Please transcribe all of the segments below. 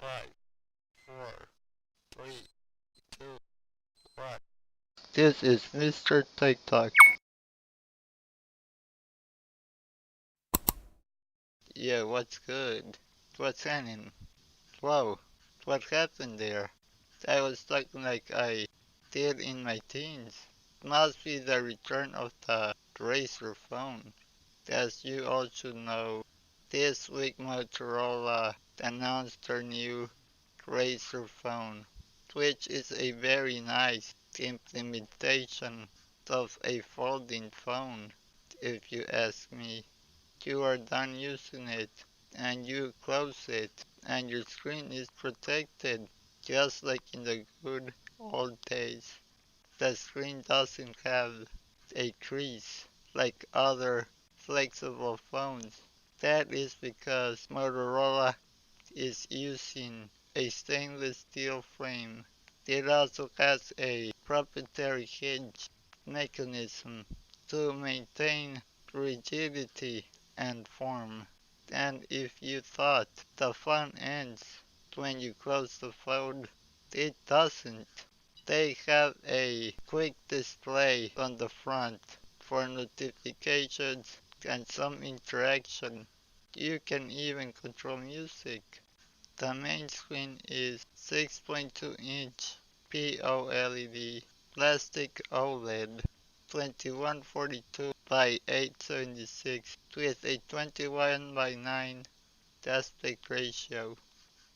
5, 4, 3, 2, 1. This is Mr. TikTok. Yeah, what's good? What's happening? Whoa, what happened there? I was talking like I did in my teens. Must be the return of the Razr phone. As you all should know, this week Motorola announced their new Razr phone, which is a very nice implementation of a folding phone, if you ask me. You are done using it, and you close it, and your screen is protected, just like in the good old days. The screen doesn't have a crease like other flexible phones. That is because Motorola is using a stainless steel frame. It also has a proprietary hinge mechanism to maintain rigidity and form. And if you thought the fun ends when you close the phone, it doesn't. They have a quick display on the front for notifications and some interaction. You can even control music. The main screen is 6.2-inch POLED plastic OLED 2142 by 876 with a 21 by 9 aspect ratio.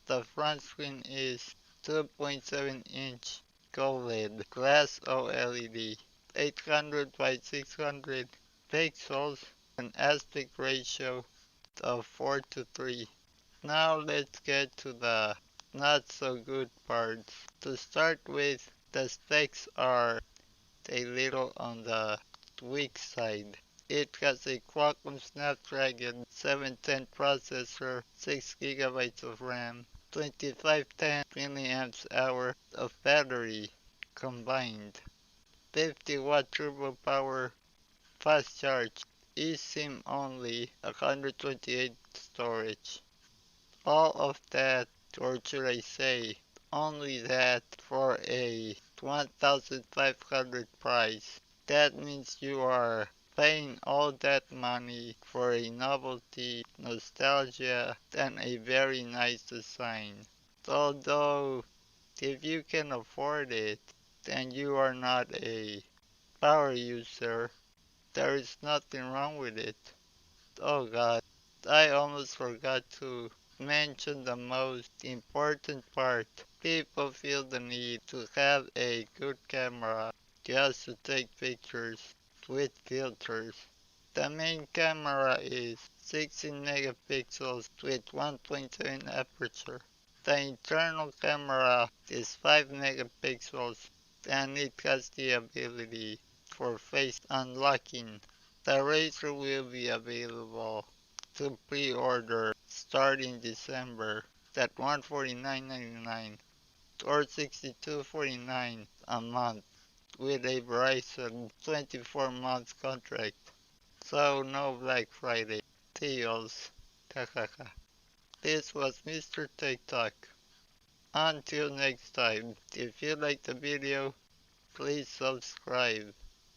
The front screen is 2.7-inch QLED glass OLED 800 by 600 pixels, an aspect ratio of 4 to 3. Now let's get to the not so good parts. To start with, the specs are a little on the weak side. It has a Qualcomm Snapdragon 710 processor, 6 GB of RAM, 2510 mAh of battery combined, 50-watt turbo power, fast charge, eSIM only, 128 storage. All of that, or should I say, only that for a 1,500 price. That means you are paying all that money for a novelty, nostalgia, and a very nice design. Although, if you can afford it, and you are not a power user, there is nothing wrong with it. Oh god, I almost forgot to mention the most important part. People feel the need to have a good camera just to take pictures with filters. The main camera is 16 megapixels with 1.7 aperture. The internal camera is 5 megapixels and it has the ability for face unlocking. The Razr will be available to pre-order starting December at $149.99 or $62.49 a month with a Verizon 24-month contract. So no Black Friday deals. This was Mr. TikTok. Until next time, if you like the video, please subscribe.